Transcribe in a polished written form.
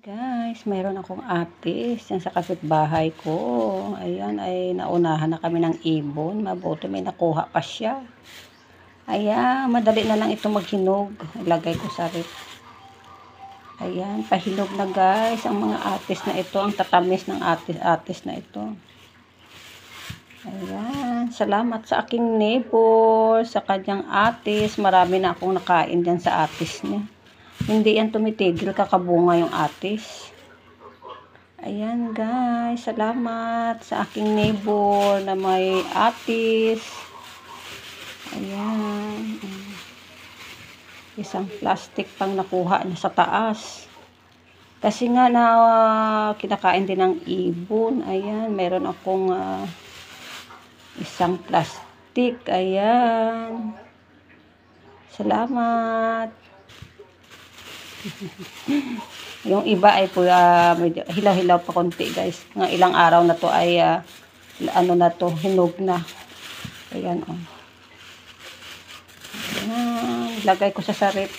Guys, mayroon akong atis yan sa kapitbahay ko. Ayan, ay naunahan na kami ng ibon. Mabuti may nakuha pa siya. Ayan, madali na lang ito maghinog. Ilagay ko sa rep. Ayan, pahinog na guys ang mga atis na ito. Ang tatamis ng atis na ito. Ayan, salamat sa aking neighbor, sa kanyang atis. Marami na akong nakain dyan sa atis niya. Hindi yan tumitigil, kakabunga yung atis. Ayan guys, salamat sa aking neighbor na may atis. Ayan. Isang plastic pang nakuha niya sa taas. Kasi nga na kinakain din ng ibon. Ayan, meron akong isang plastic. Ayan. Salamat. Yung iba ay po medyo hilaw-hilaw pa konti guys. Ng ilang araw na to ay ano na to, hinog na. Ayan oh. Ayan, lagay ko sa rep.